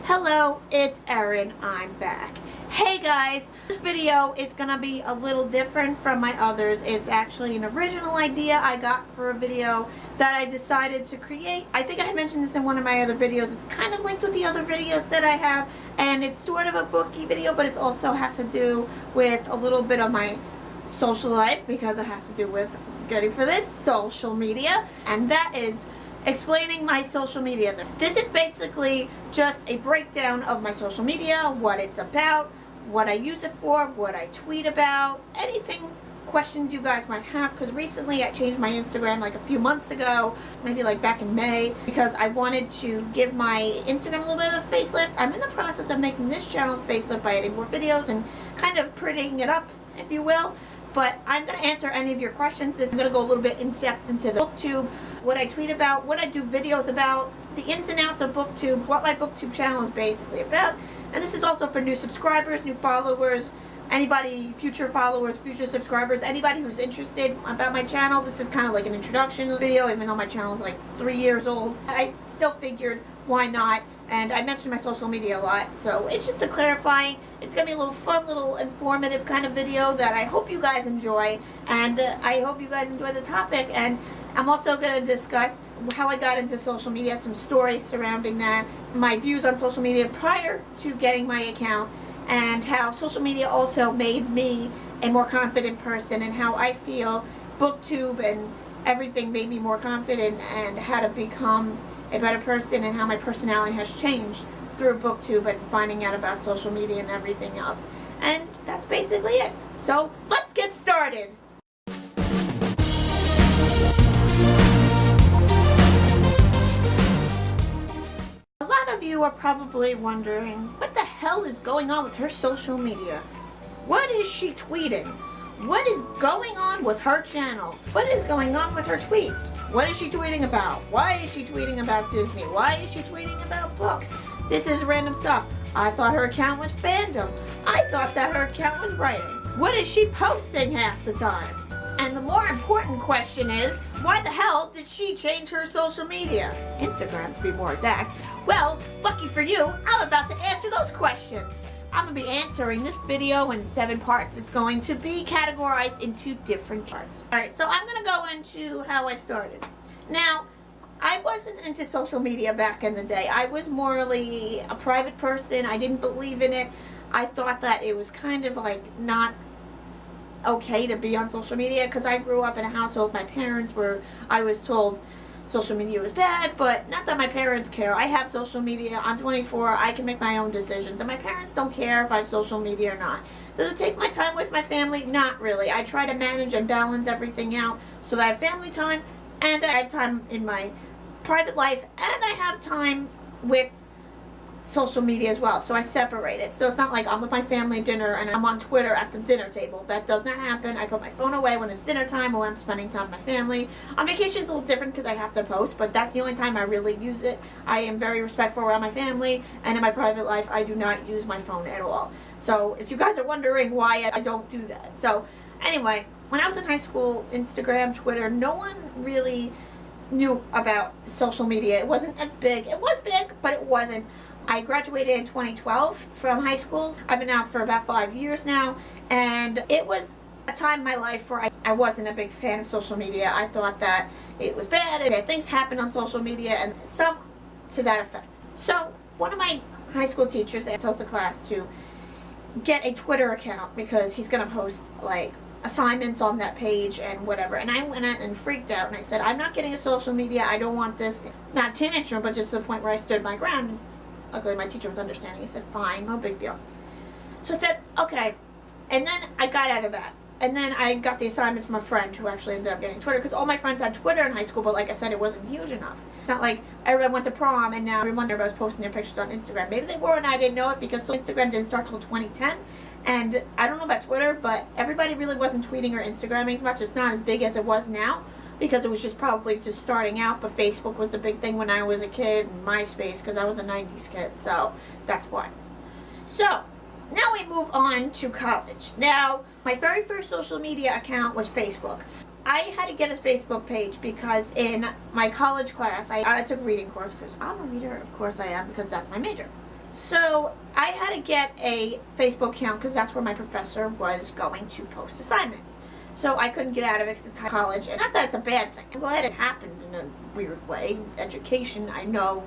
Hello, it's Erin. I'm back. Hey guys, this video is gonna be a little different from my others. It's actually an original idea I got for a video that I decided to create. I think I had mentioned this in one of my other videos. It's kind of linked with the other videos that I have, and it's sort of a booky video, but it also has to do with a little bit of my social life because it has to do with, getting for this, social media, and that is explaining my social media. This is basically just a breakdown of my social media, what it's about, what I use it for, what I tweet about, anything, questions you guys might have, because recently I changed my Instagram like a few months ago, maybe like back in May, because I wanted to give my Instagram a little bit of a facelift. I'm in the process of making this channel a facelift by adding more videos and kind of prettying it up, if you will. But I'm going to answer any of your questions. I'm going to go a little bit in depth into the BookTube, what I tweet about, what I do videos about, the ins and outs of BookTube, what my BookTube channel is basically about. And this is also for new subscribers, new followers, anybody, future followers, future subscribers, anybody who's interested about my channel. This is kind of like an introduction video, even though my channel is like 3 years old. I still figured, why not? And I mentioned my social media a lot, so it's just to clarify. It's going to be a little fun, little informative kind of video that I hope you guys enjoy, and I hope you guys enjoy the topic. And I'm also going to discuss how I got into social media, some stories surrounding that, my views on social media prior to getting my account, and how social media also made me a more confident person, and how I feel BookTube and everything made me more confident, and how to become a better person, and how my personality has changed through BookTube and finding out about social media and everything else. And that's basically it. So let's get started. A lot of you are probably wondering, what the hell is going on with her social media? What is she tweeting? What is going on with her channel? What is going on with her tweets? What is she tweeting about? Why is she tweeting about Disney? Why is she tweeting about books? This is random stuff. I thought her account was fandom. I thought that her account was writing. What is she posting half the time? And the more important question is, why the hell did she change her social media? Instagram, to be more exact. Well, lucky for you, I'm about to answer those questions. I'm going to be answering this video in 7 parts. It's going to be categorized into different parts. Alright, so I'm going to go into how I started. Now, I wasn't into social media back in the day. I was morally a private person. I didn't believe in it. I thought that it was kind of like not okay to be on social media, because I grew up in a household, my parents were, I was told social media was bad, but not that my parents care. I have social media. I'm 24. I can make my own decisions, and my parents don't care if I have social media or not. Does it take my time with my family? Not really. I try to manage and balance everything out so that I have family time, and I have time in my private life, and I have time with social media as well. So I separate it. So it's not like I'm with my family at dinner and I'm on Twitter at the dinner table. That does not happen. I put my phone away when it's dinner time or when I'm spending time with my family. On vacation it's a little different because I have to post, but that's the only time I really use it. I am very respectful around my family, and in my private life I do not use my phone at all. So if you guys are wondering why I don't do that. So anyway, when I was in high school, Instagram, Twitter, no one really knew about social media. It wasn't as big. It was big, but it wasn't. I graduated in 2012 from high school. I've been out for about 5 years now, and it was a time in my life where I wasn't a big fan of social media. I thought that it was bad, and things happened on social media, and some to that effect. So one of my high school teachers tells the class to get a Twitter account because he's going to post like assignments on that page and whatever. And I went out and freaked out, and I said, I'm not getting a social media. I don't want this. Not tantrum, but just to the point where I stood my ground. Luckily, my teacher was understanding. He said, fine, no big deal. So I said, okay. And then I got out of that. And then I got the assignments from a friend who actually ended up getting Twitter, because all my friends had Twitter in high school, but like I said, it wasn't huge enough. It's not like everyone went to prom and now everyone was posting their pictures on Instagram. Maybe they were and I didn't know it, because Instagram didn't start till 2010. And I don't know about Twitter, but everybody really wasn't tweeting or Instagramming as much. It's not as big as it was now, because it was just probably just starting out, but Facebook was the big thing when I was a kid, and MySpace, because I was a 90s kid, so that's why. So, now we move on to college. Now, my very first social media account was Facebook. I had to get a Facebook page because in my college class, I took reading course, because I'm a reader, of course I am, because that's my major. So I had to get a Facebook account because that's where my professor was going to post assignments. So I couldn't get out of it because it's college, and not that it's a bad thing. I'm glad it happened in a weird way. Education, I know,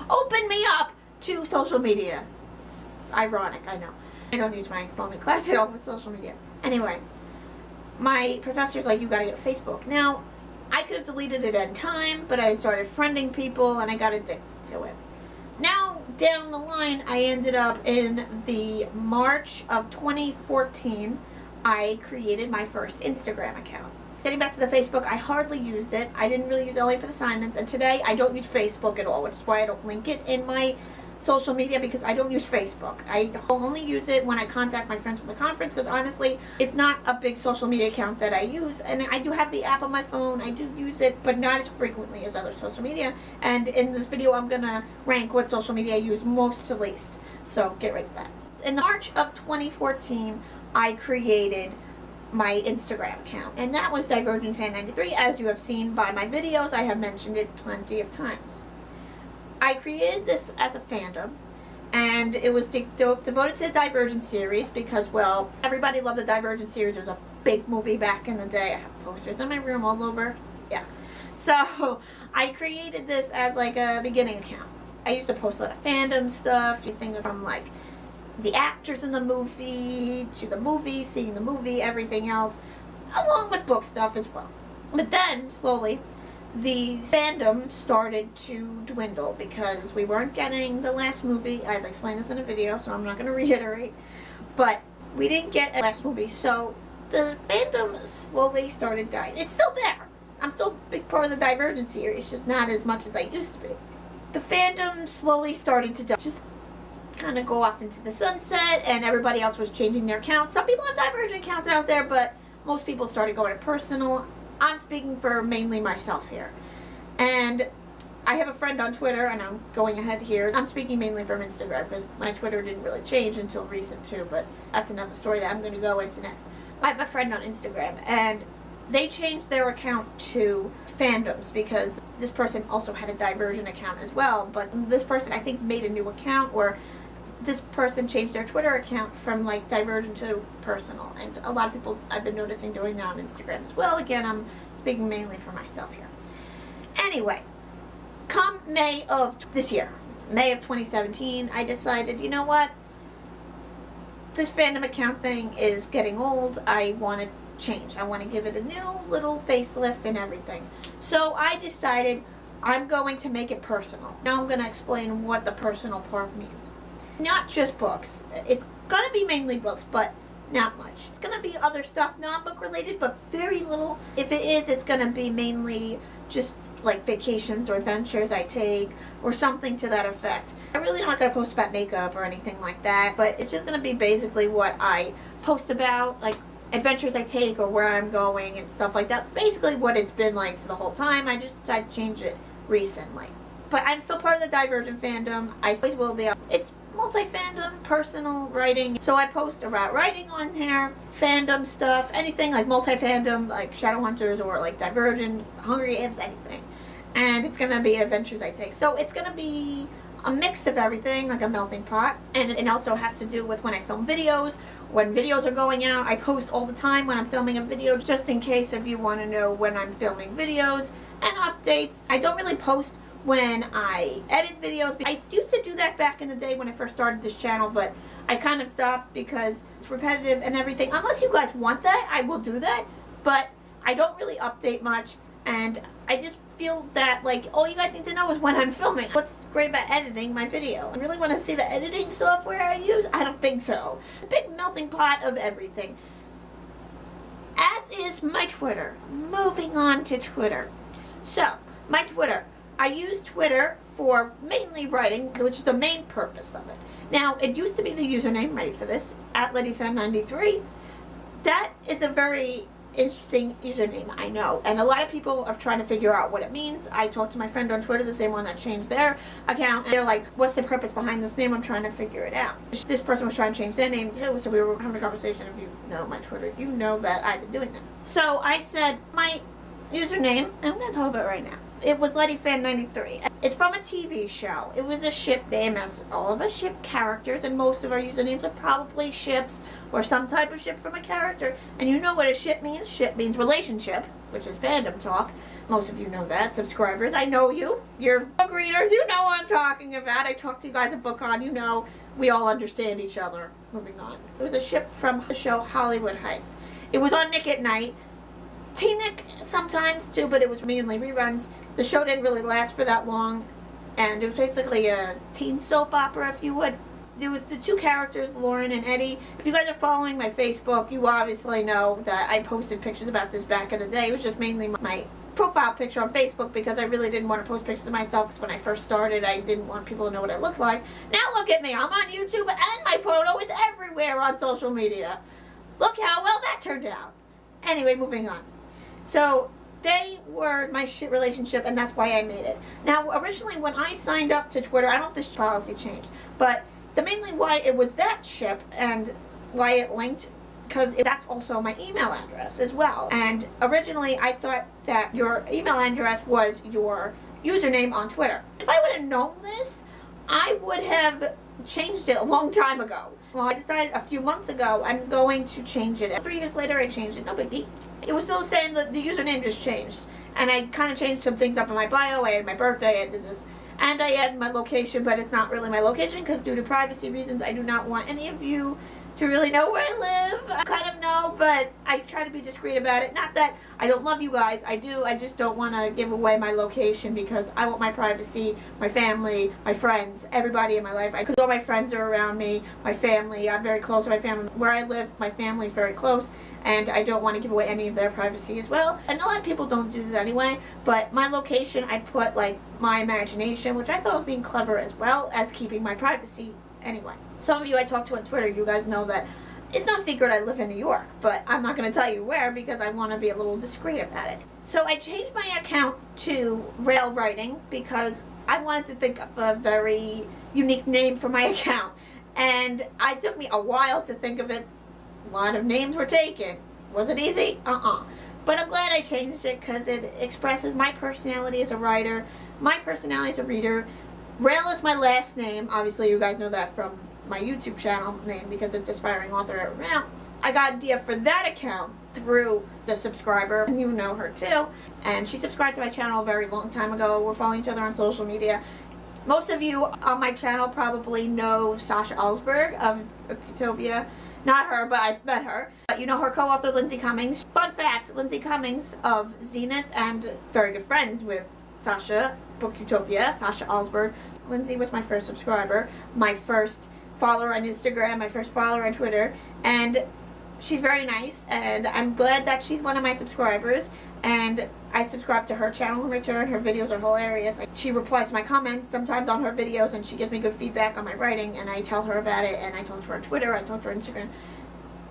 opened me up to social media. It's ironic, I know. I don't use my phone in class at all with social media. Anyway, my professor's like, you gotta get a Facebook. Now, I could have deleted it at time, but I started friending people and I got addicted to it. Now, down the line, I ended up in the March of 2014, I created my first Instagram account. Getting back to the Facebook, I hardly used it. I didn't really use it only for the assignments, and today I don't use Facebook at all, which is why I don't link it in my social media, because I don't use Facebook. I only use it when I contact my friends from the conference, because honestly, it's not a big social media account that I use, and I do have the app on my phone. I do use it, but not as frequently as other social media, and in this video I'm gonna rank what social media I use most to least, so get ready for that. In March of 2014, I created my Instagram account, and that was DivergentFan93. As you have seen by my videos, I have mentioned it plenty of times. I created this as a fandom, and it was devoted to the Divergent series because, well, everybody loved the Divergent series. It was a big movie back in the day. I have posters in my room all over. Yeah. So I created this as like a beginning account. I used to post a lot of fandom stuff, anything from like the actors in the movie to the movie, seeing the movie, everything else, along with book stuff as well. But then, slowly, the fandom started to dwindle because we weren't getting the last movie. I've explained this in a video, so I'm not going to reiterate. But we didn't get a last movie, so the fandom slowly started dying. It's still there. I'm still a big part of the Divergent series, it's just not as much as I used to be. The fandom slowly started to die. Just kind of go off into the sunset, and everybody else was changing their accounts. Some people have Divergent accounts out there, but most people started going to personal. I'm speaking for mainly myself here. And I have a friend on Twitter, and I'm going ahead here. I'm speaking mainly from Instagram because my Twitter didn't really change until recent too, but that's another story that I'm going to go into next. I have a friend on Instagram, and they changed their account to fandoms because this person also had a Divergent account as well, but this person I think made a new account, or this person changed their Twitter account from like Divergent to personal, and a lot of people I've been noticing doing that on Instagram as well. Again, I'm speaking mainly for myself here. Anyway, come May of this year, May of 2017, I decided, you know what, this fandom account thing is getting old. I want to change. I want to give it a new little facelift and everything. So I decided I'm going to make it personal. Now I'm going to explain what the personal part means. Not just books. It's going to be mainly books, but not much. It's going to be other stuff, not book related, but very little. If it is, it's going to be mainly just like vacations or adventures I take or something to that effect. I'm really not going to post about makeup or anything like that, but it's just going to be basically what I post about, like adventures I take or where I'm going and stuff like that. Basically what it's been like for the whole time. I just decided to change it recently. But I'm still part of the Divergent fandom. I always will be. It's multi-fandom, personal writing. So I post about writing on here, fandom stuff, anything like multi-fandom, like Shadowhunters or like Divergent, Hunger Games, anything. And it's going to be adventures I take. So it's going to be a mix of everything, like a melting pot. And it also has to do with when I film videos. When videos are going out, I post all the time when I'm filming a video, just in case if you want to know when I'm filming videos and updates. I don't really post when I edit videos. I used to do that back in the day when I first started this channel, but I kind of stopped because it's repetitive and everything. Unless you guys want that, I will do that, but I don't really update much, and I just feel that like all you guys need to know is when I'm filming. What's great about editing my video? I really want to see the editing software I use? I don't think so. A big melting pot of everything. As is my Twitter. Moving on to Twitter. So, my Twitter. I use Twitter for mainly writing, which is the main purpose of it. Now, it used to be the username, ready for this, @LadyFan93. That is a very interesting username, I know. And a lot of people are trying to figure out what it means. I talked to my friend on Twitter, the same one that changed their account, and they're like, what's the purpose behind this name? I'm trying to figure it out. This person was trying to change their name too, so we were having a conversation. If you know my Twitter, you know that I've been doing that. So I said, my username, I'm going to talk about it right now. It was Letty Fan 93. It's from a TV show. It was a ship name, as all of us ship characters, and most of our usernames are probably ships or some type of ship from a character. And you know what a ship means? Ship means relationship, which is fandom talk. Most of you know that. Subscribers, I know you. You're book readers, you know what I'm talking about. I talk to you guys at BookCon, you know we all understand each other. Moving on. It was a ship from the show Hollywood Heights. It was on Nick at Night. Teen Nick sometimes too, but it was mainly reruns. The show didn't really last for that long, and it was basically a teen soap opera, if you would. There was the two characters, Lauren and Eddie. If you guys are following my Facebook, you obviously know that I posted pictures about this back in the day. It was just mainly my profile picture on Facebook because I really didn't want to post pictures of myself, because when I first started, I didn't want people to know what I looked like. Now look at me. I'm on YouTube, and my photo is everywhere on social media. Look how well that turned out. Anyway, moving on. So they were my shit relationship, and that's why I made it. Now, originally when I signed up to Twitter, I don't know if this policy changed, but the mainly why it was that ship and why it linked, because that's also my email address as well. And originally I thought that your email address was your username on Twitter. If I would have known this, I would have changed it a long time ago. Well, I decided a few months ago I'm going to change it. 3 years later I changed it, no big deal. It was still the same, the username just changed. And I kind of changed some things up in my bio. I had my birthday, I did this. And I added my location, but it's not really my location because due to privacy reasons, I do not want any of you to really know where I live. I kind of know, but I try to be discreet about it. Not that I don't love you guys, I do. I just don't want to give away my location because I want my privacy, my family, my friends, everybody in my life. Because all my friends are around me, my family, I'm very close to my family. Where I live, my family is very close, and I don't want to give away any of their privacy as well. And a lot of people don't do this anyway, but my location, I put like my imagination, which I thought was being clever as well as keeping my privacy anyway. Some of you I talk to on Twitter, you guys know that it's no secret I live in New York, but I'm not going to tell you where because I want to be a little discreet about it. So I changed my account to RailWriting because I wanted to think of a very unique name for my account. And it took me a while to think of it. A lot of names were taken. Was it easy? But I'm glad I changed it because it expresses my personality as a writer, my personality as a reader. Rail is my last name. Obviously, you guys know that from my YouTube channel name because it's Aspiring Author at Rail. I got an idea for that account through the subscriber, and you know her too. And she subscribed to my channel a very long time ago. We're following each other on social media. Most of you on my channel probably know Sasha Alsberg of Utopia. Not her, but I've met her. You know her co-author, Lindsay Cummings. Fun fact, Lindsay Cummings of Zenith and very good friends with Sasha, Book Utopia, Sasha Alsberg. Lindsay was my first subscriber, my first follower on Instagram, my first follower on Twitter, and she's very nice, and I'm glad that she's one of my subscribers, and I subscribe to her channel in return. Her videos are hilarious. She replies to my comments sometimes on her videos, and she gives me good feedback on my writing, and I tell her about it, and I talk to her on Twitter, I talk to her on Instagram.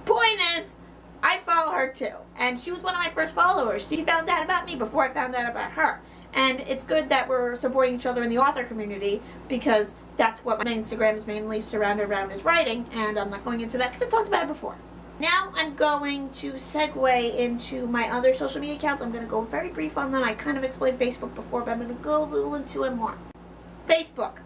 Point is, I follow her too, and she was one of my first followers. She found out about me before I found out about her. And it's good that we're supporting each other in the author community because that's what my Instagram is mainly surrounded around is writing, and I'm not going into that because I've talked about it before. Now I'm going to segue into my other social media accounts. I'm going to go very brief on them. I kind of explained Facebook before, but I'm going to go a little into it more. Facebook.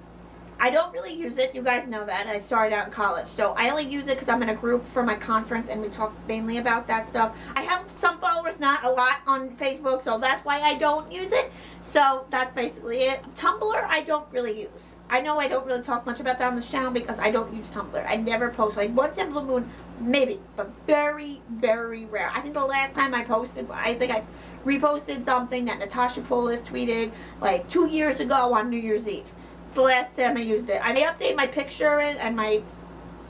I don't really use it. You guys know that. I started out in college. So I only use it because I'm in a group for my conference and we talk mainly about that stuff. I have some followers, not a lot on Facebook, so that's why I don't use it. So that's basically it. Tumblr, I don't really use. I know I don't really talk much about that on this channel because I don't use Tumblr. I never post. Like once in a blue moon, maybe, but very, very rare. I think the last time I posted, I think I reposted something that Natasha Poulos tweeted like 2 years ago on New Year's Eve. It's the last time I used it. I may update my picture and my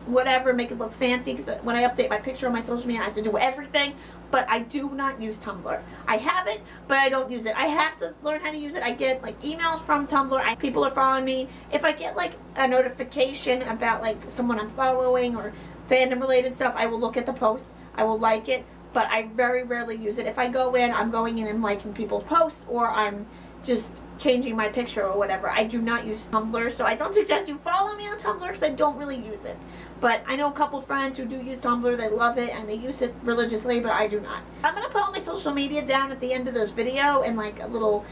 whatever, make it look fancy, because when I update my picture on my social media, I have to do everything, but I do not use Tumblr. I have it, but I don't use it. I have to learn how to use it. I get like emails from Tumblr. People are following me. If I get like a notification about like someone I'm following or fandom related stuff, I will look at the post. I will like it, but I very rarely use it. If I go in, I'm going in and liking people's posts, or I'm just changing my picture or whatever. I do not use Tumblr, so I don't suggest you follow me on Tumblr because I don't really use it. But I know a couple friends who do use Tumblr. They love it and they use it religiously, but I do not. I'm going to put all my social media down at the end of this video in like a little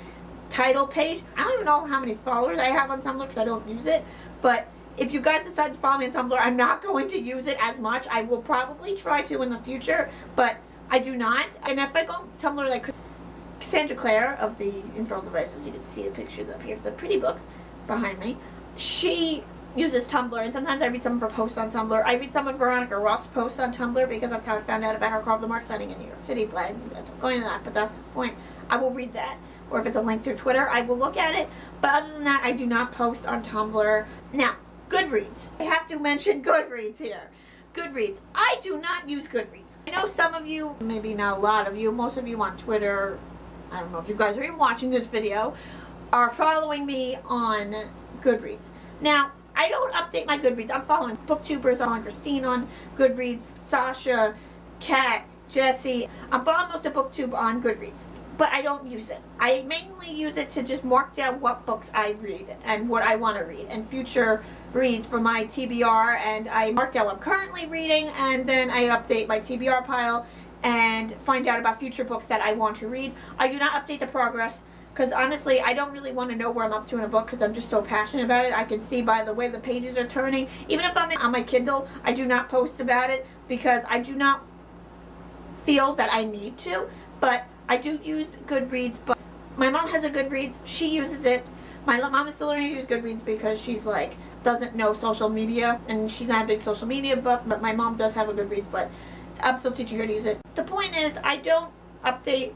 title page. I don't even know how many followers I have on Tumblr because I don't use it, but if you guys decide to follow me on Tumblr, I'm not going to use it as much. I will probably try to in the future, but I do not. And if I go on Tumblr, like Cassandra Clare of the Infernal Devices, you can see the pictures up here for the pretty books behind me. She uses Tumblr, and sometimes I read some of her posts on Tumblr. I read some of Veronica Roth's posts on Tumblr because that's how I found out about her Carve the Mark sighting in New York City, but I'm not going to that, but that's the point. I will read that, or if it's a link through Twitter, I will look at it, but other than that, I do not post on Tumblr. Now, Goodreads. I have to mention Goodreads here. Goodreads. I do not use Goodreads. I know some of you, maybe not a lot of you, most of you on Twitter, I don't know if you guys are even watching this video, are following me on Goodreads. Now, I don't update my Goodreads. I'm following booktubers. I'm following Christine on Goodreads, Sasha, Kat, Jesse. I'm following most of booktube on Goodreads, but I don't use it. I mainly use it to just mark down what books I read and what I want to read and future reads for my TBR, and I mark down what I'm currently reading, and then I update my TBR pile and find out about future books that I want to read. I do not update the progress because honestly I don't really want to know where I'm up to in a book because I'm just so passionate about it. I can see by the way the pages are turning. Even if I'm on my Kindle, I do not post about it because I do not feel that I need to, but I do use Goodreads. But my mom has a Goodreads. She uses it. My mom is still learning to use Goodreads because she's like doesn't know social media, and she's not a big social media buff, but my mom does have a Goodreads, but I'm still teaching her to use it. The point is, I don't update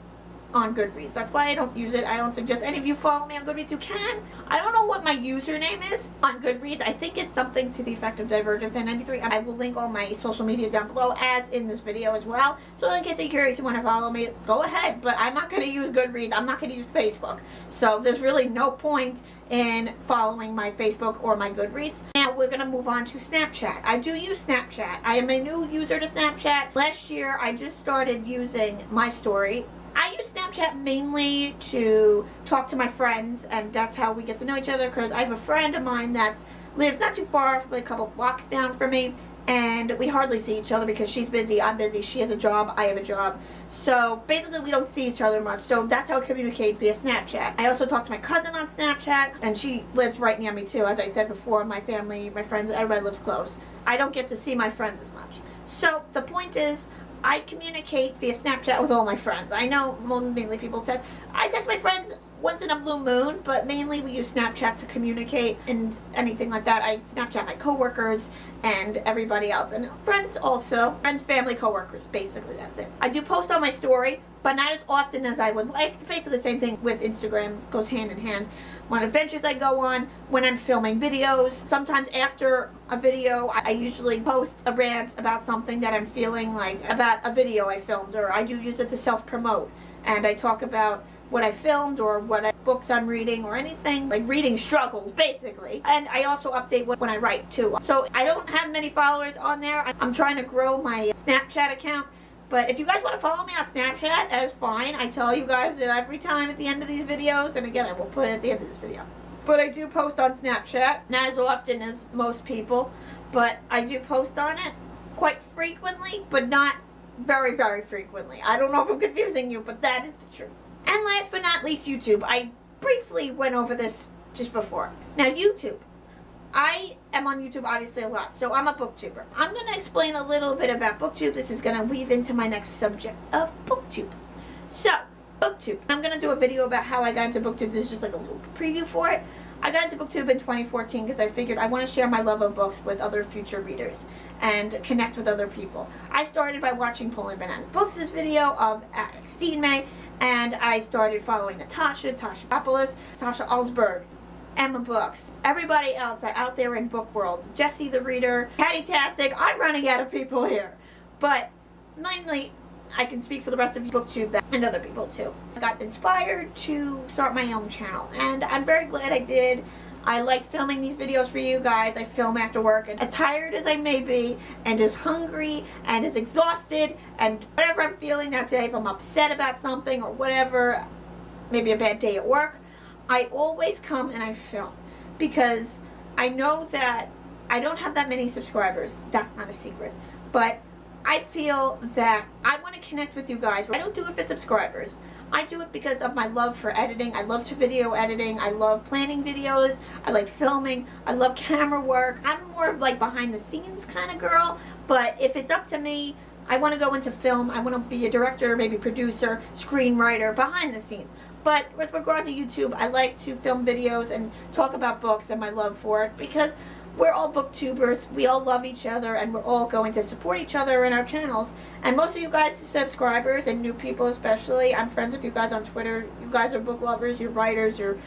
on Goodreads. That's why I don't use it. I don't suggest any of you follow me on Goodreads. You can. I don't know what my username is on Goodreads. I think it's something to the effect of DivergentFan93. I will link all my social media down below, as in this video as well. So in case you're curious, you want to follow me, go ahead. But I'm not going to use Goodreads. I'm not going to use Facebook. So there's really no point in following my Facebook or my Goodreads. Now we're going to move on to Snapchat. I do use Snapchat. I am a new user to Snapchat. Last year I just started using My Story. I use Snapchat mainly to talk to my friends, and that's how we get to know each other, because I have a friend of mine that lives not too far, like a couple blocks down from me, and we hardly see each other because she's busy, I'm busy, she has a job, I have a job. So basically we don't see each other much, so that's how I communicate via Snapchat. I also talk to my cousin on Snapchat, and she lives right near me too. As I said before, my family, my friends, everybody lives close. I don't get to see my friends as much. So the point is, I communicate via Snapchat with all my friends. I know mainly people text. I text my friends once in a blue moon, but mainly we use Snapchat to communicate and anything like that. I Snapchat my coworkers and everybody else, and friends also. Friends, family, coworkers, basically that's it. I do post on My Story, but not as often as I would like. Basically the same thing with Instagram, goes hand in hand. When adventures I go on, when I'm filming videos, sometimes after a video I usually post a rant about something that I'm feeling, like about a video I filmed, or I do use it to self-promote, and I talk about what I filmed or books I'm reading or anything, like reading struggles basically. And I also update when I write too. So I don't have many followers on there. I'm trying to grow my Snapchat account. But if you guys want to follow me on Snapchat, that is fine. I tell you guys that every time at the end of these videos, and again I will put it at the end of this video. But I do post on Snapchat, not as often as most people, but I do post on it quite frequently, but not very, very frequently. I don't know if I'm confusing you, but that is the truth. And last but not least, YouTube. I briefly went over this just before. Now YouTube. I am on YouTube obviously a lot, so I'm a booktuber. I'm going to explain a little bit about booktube. This is going to weave into my next subject of booktube. So, booktube. I'm going to do a video about how I got into booktube. This is just like a little preview for it. I got into booktube in 2014 because I figured I want to share my love of books with other future readers and connect with other people. I started by watching Pulling Banana Books' video of Alex Steenmay, and I started following Tasha Papoulis, Sasha Alsberg, Emma Books, everybody else out there in book world, Jesse the Reader, Patty-tastic. I'm running out of people here, but mainly I can speak for the rest of booktube and other people too. I got inspired to start my own channel, and I'm very glad I did. I like filming these videos for you guys. I film after work, and as tired as I may be, and as hungry, and as exhausted, and whatever I'm feeling that day, if I'm upset about something or whatever, maybe a bad day at work, I always come and I film, because I know that I don't have that many subscribers. That's not a secret, but I feel that I want to connect with you guys. I don't do it for subscribers. I do it because of my love for editing. I love to video editing. I love planning videos. I like filming. I love camera work. I'm more of like behind the scenes kind of girl, but if it's up to me, I want to go into film. I want to be a director, maybe producer, screenwriter, behind the scenes. But with regards to YouTube, I like to film videos and talk about books and my love for it, because we're all booktubers. We all love each other, and we're all going to support each other in our channels. And most of you guys are subscribers, and new people especially. I'm friends with you guys on Twitter. You guys are book lovers, you're writers, you're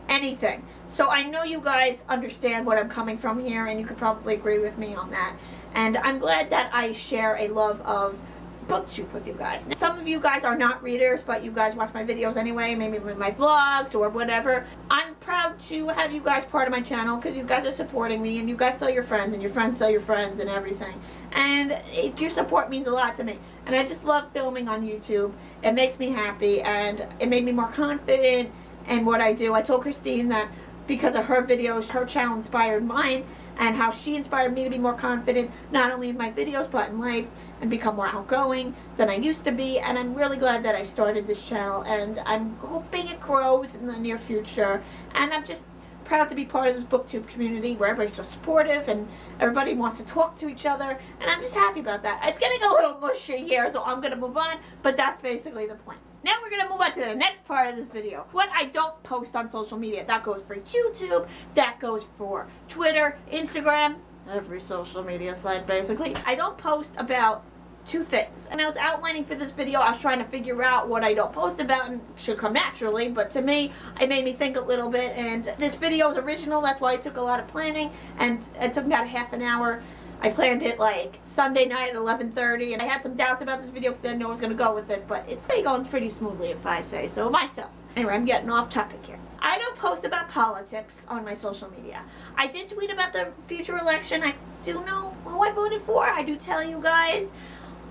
anything. So I know you guys understand what I'm coming from here, and you could probably agree with me on that. And I'm glad that I share a love of booktube with you guys. Now, some of you guys are not readers, but you guys watch my videos anyway, maybe with my vlogs or whatever. I'm proud to have you guys part of my channel, because you guys are supporting me, and you guys tell your friends, and your friends tell your friends, and everything. And your support means a lot to me. And I just love filming on YouTube. It makes me happy, and it made me more confident in what I do. I told Christine that because of her videos, her channel inspired mine, and how she inspired me to be more confident, not only in my videos, but in life, and become more outgoing than I used to be. And I'm really glad that I started this channel, and I'm hoping it grows in the near future. And I'm just proud to be part of this booktube community where everybody's so supportive and everybody wants to talk to each other, and I'm just happy about that. It's getting a little mushy here, so I'm going to move on, but that's basically the point. Now we're going to move on to the next part of this video. What I don't post on social media. That goes for YouTube, that goes for Twitter, Instagram, every social media site basically. I don't post about two things. And I was outlining for this video, I was trying to figure out what I don't post about, and it should come naturally, but to me, it made me think a little bit. And this video is original, that's why it took a lot of planning, and it took about a half an hour. I planned it like Sunday night at 11:30, and I had some doubts about this video because I didn't know I was going to go with it, but it's going pretty smoothly, if I say so myself. Anyway, I'm getting off topic here. I don't post about politics on my social media. I did tweet about the future election. I do know who I voted for. I do tell you guys.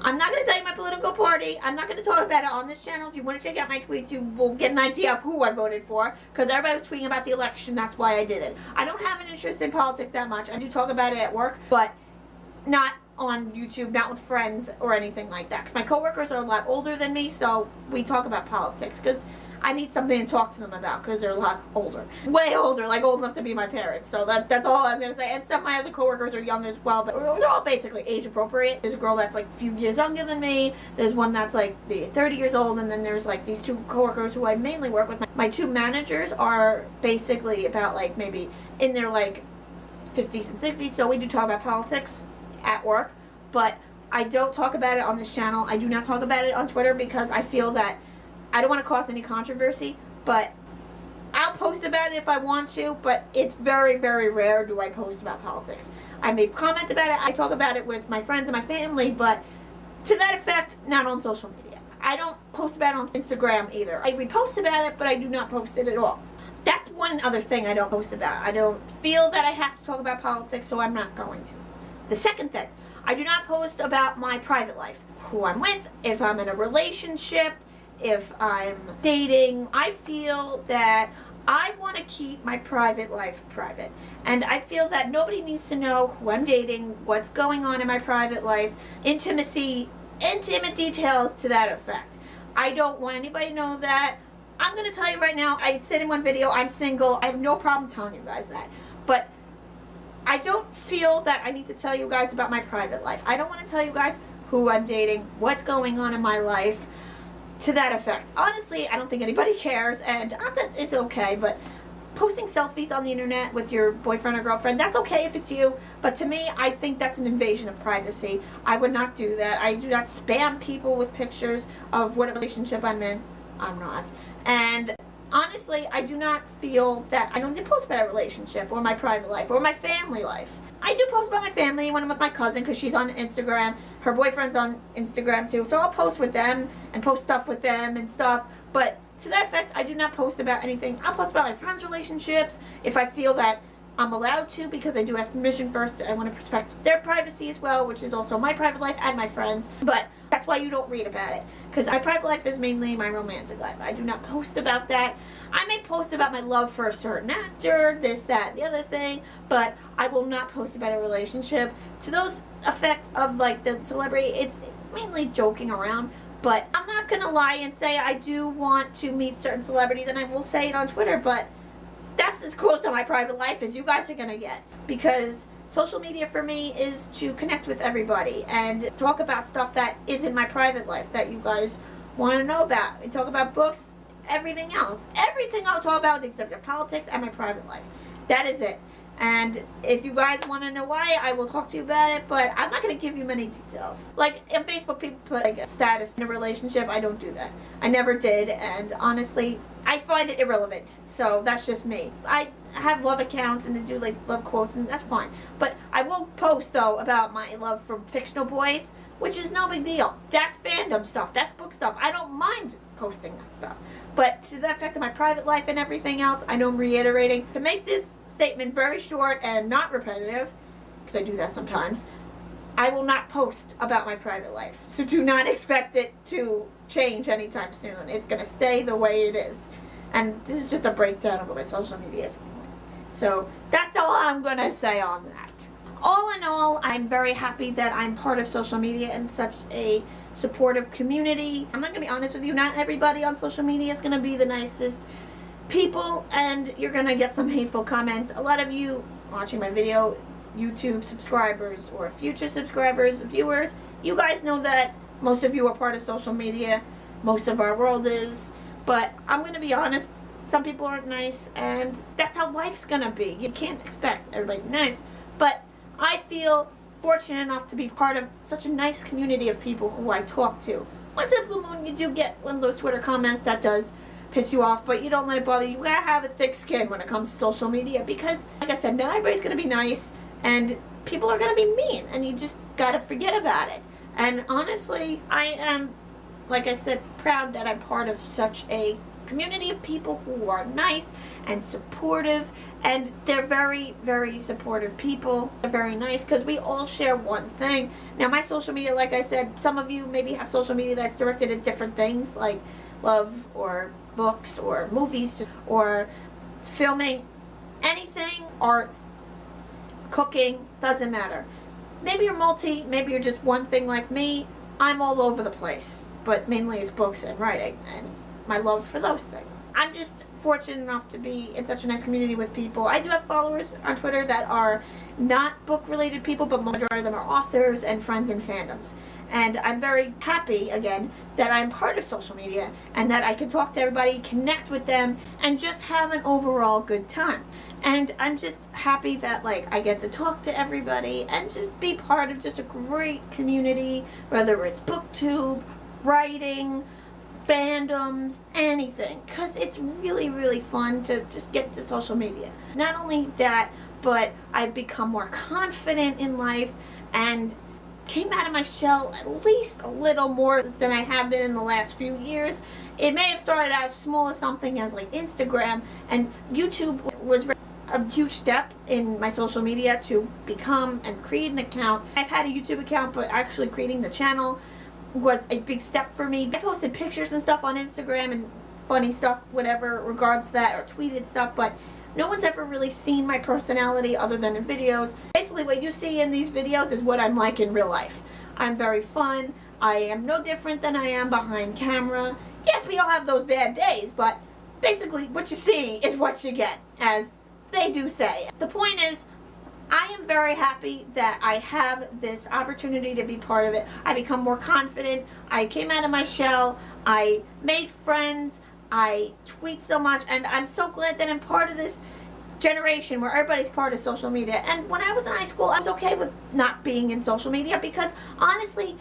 I'm not going to tell you my political party. I'm not going to talk about it on this channel. If you want to check out my tweets, you will get an idea of who I voted for, because everybody was tweeting about the election. That's why I did it. I don't have an interest in politics that much. I do talk about it at work, but not on YouTube, not with friends or anything like that. Because my coworkers are a lot older than me, so we talk about politics, because I need something to talk to them about, because they're a lot older. Way older, like old enough to be my parents. So that's all I'm going to say. And some of my other coworkers are young as well, but they're all basically age appropriate. There's a girl that's like a few years younger than me. There's one that's like maybe 30 years old, and then there's like these two coworkers who I mainly work with. My two managers are basically about like maybe in their like 50s and 60s, so we do talk about politics at work, but I don't talk about it on this channel. I do not talk about it on Twitter, because I feel that I don't want to cause any controversy, but I'll post about it if I want to, but it's very, very rare do I post about politics. I may comment about it, I talk about it with my friends and my family, but to that effect, not on social media. I don't post about it on Instagram either. I repost about it, but I do not post it at all. That's one other thing I don't post about. I don't feel that I have to talk about politics, so I'm not going to. The second thing, I do not post about my private life. Who I'm with, if I'm in a relationship, if I'm dating. I feel that I want to keep my private life private. And I feel that nobody needs to know who I'm dating, what's going on in my private life, intimate details to that effect. I don't want anybody to know that. I'm going to tell you right now, I said in one video, I'm single. I have no problem telling you guys that. But I don't feel that I need to tell you guys about my private life. I don't want to tell you guys who I'm dating, what's going on in my life, to that effect. Honestly, I don't think anybody cares, and not that it's okay, but posting selfies on the internet with your boyfriend or girlfriend, that's okay if it's you, but to me, I think that's an invasion of privacy. I would not do that. I do not spam people with pictures of what relationship I'm in. I'm not. And honestly, I do not feel that I don't need to post about a relationship or my private life or my family life. I do post about my family when I'm with my cousin, because she's on Instagram. Her boyfriend's on Instagram too, so I'll post with them and post stuff with them and stuff. But to that effect, I do not post about anything. I'll post about my friends' relationships if I feel that I'm allowed to because I do ask permission first. I want to respect their privacy as well, which is also my private life and my friends. But that's why you don't read about it, because my private life is mainly my romantic life. I do not post about that. I may post about my love for a certain actor, this, that, the other thing, but I will not post about a relationship. To those effects of like the celebrity, it's mainly joking around. But I'm not going to lie and say I do want to meet certain celebrities, and I will say it on Twitter, but that's as close to my private life as you guys are going to get. Because social media for me is to connect with everybody and talk about stuff that is in my private life that you guys want to know about. And talk about books, everything else. Everything I'll talk about except for politics and my private life. That is it. And if you guys want to know why, I will talk to you about it, but I'm not going to give you many details. Like, in Facebook, people put like a status in a relationship. I don't do that. I never did, and honestly, I find it irrelevant. So that's just me. I have love accounts and to do like love quotes, and that's fine. But I will post, though, about my love for fictional boys, which is no big deal. That's fandom stuff. That's book stuff. I don't mind posting that stuff. But to the effect of my private life and everything else, I know I'm reiterating. To make this statement very short and not repetitive, because I do that sometimes, I will not post about my private life. So do not expect it to change anytime soon. It's going to stay the way it is. And this is just a breakdown of what my social media is. So that's all I'm going to say on that. All in all, I'm very happy that I'm part of social media in such a supportive community. I'm not going to be honest with you, not everybody on social media is going to be the nicest people, and you're going to get some hateful comments. A lot of you watching my video, YouTube subscribers or future subscribers, viewers, you guys know that most of you are part of social media. Most of our world is. But I'm going to be honest, some people aren't nice, and that's how life's going to be. You can't expect everybody to be nice. But I feel fortunate enough to be part of such a nice community of people who I talk to. Once in a blue moon, you do get one of those Twitter comments that does piss you off, but you don't let it bother you. You gotta have a thick skin when it comes to social media, because, like I said, not everybody's gonna be nice, and people are gonna be mean, and you just gotta forget about it. And honestly, I am, like I said, proud that I'm part of such a community of people who are nice and supportive, and they're very, very supportive people. They're very nice because we all share one thing. Now, my social media, like I said, some of you maybe have social media that's directed at different things, like love or books or movies or filming, anything, art, cooking, doesn't matter. Maybe you're multi, maybe you're just one thing like me. I'm all over the place, but mainly it's books and writing and my love for those things. I'm just fortunate enough to be in such a nice community with people. I do have followers on Twitter that are not book-related people, but majority of them are authors and friends in fandoms. And I'm very happy, again, that I'm part of social media and that I can talk to everybody, connect with them, and just have an overall good time. And I'm just happy that, like, I get to talk to everybody and just be part of just a great community, whether it's booktube, writing, fandoms, anything, because it's really, really fun to just get to social media. Not only that, but I've become more confident in life and came out of my shell at least a little more than I have been in the last few years. It may have started out as small as something as like Instagram, and YouTube was a huge step in my social media to become and create an account. I've had a YouTube account, but actually creating the channel was a big step for me. I posted pictures and stuff on Instagram and funny stuff, whatever regards to that, or tweeted stuff, but no one's ever really seen my personality other than in videos. Basically, what you see in these videos is what I'm like in real life. I'm very fun. I am no different than I am behind camera. Yes, we all have those bad days, but basically what you see is what you get, as they do say. The point is, I am very happy that I have this opportunity to be part of it. I become more confident. I came out of my shell. I made friends. I tweet so much, and I'm so glad that I'm part of this generation where everybody's part of social media. And when I was in high school, I was okay with not being in social media because, honestly,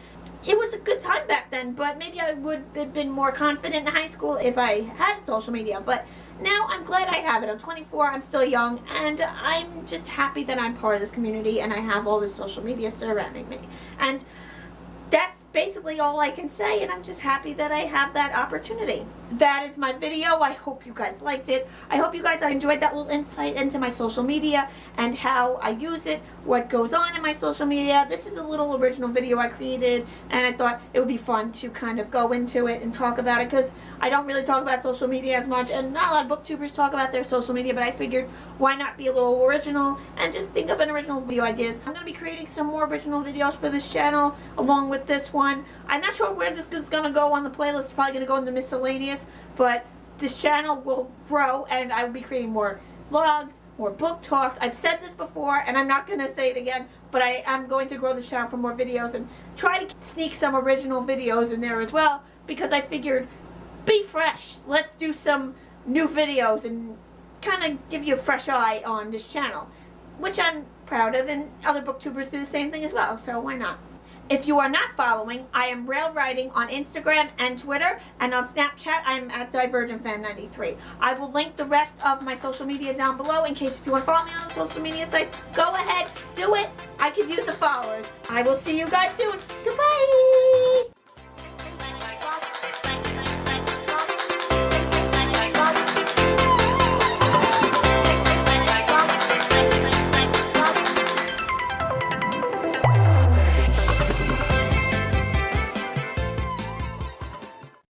it was a good time back then, but maybe I would have been more confident in high school if I had social media. But now I'm glad I have it. I'm 24, I'm still young, and I'm just happy that I'm part of this community and I have all this social media surrounding me. And that's basically all I can say, and I'm just happy that I have that opportunity. That is my video. I hope you guys liked it. I hope you guys enjoyed that little insight into my social media and how I use it, what goes on in my social media. This is a little original video I created, and I thought it would be fun to kind of go into it and talk about it, because I don't really talk about social media as much, and not a lot of booktubers talk about their social media, but I figured why not be a little original and just think of an original video ideas. I'm going to be creating some more original videos for this channel along with this one. I'm not sure where this is going to go on the playlist. It's probably going to go into miscellaneous, but this channel will grow and I will be creating more vlogs, more book talks. I've said this before and I'm not going to say it again, but I am going to grow this channel for more videos and try to sneak some original videos in there as well, because I figured be fresh. Let's do some new videos and kind of give you a fresh eye on this channel, which I'm proud of, and other booktubers do the same thing as well, so why not? If you are not following, I am RailWriting on Instagram and Twitter, and on Snapchat I'm at DivergentFan93. I will link the rest of my social media down below in case if you want to follow me on social media sites. Go ahead, do it. I could use the followers. I will see you guys soon. Goodbye.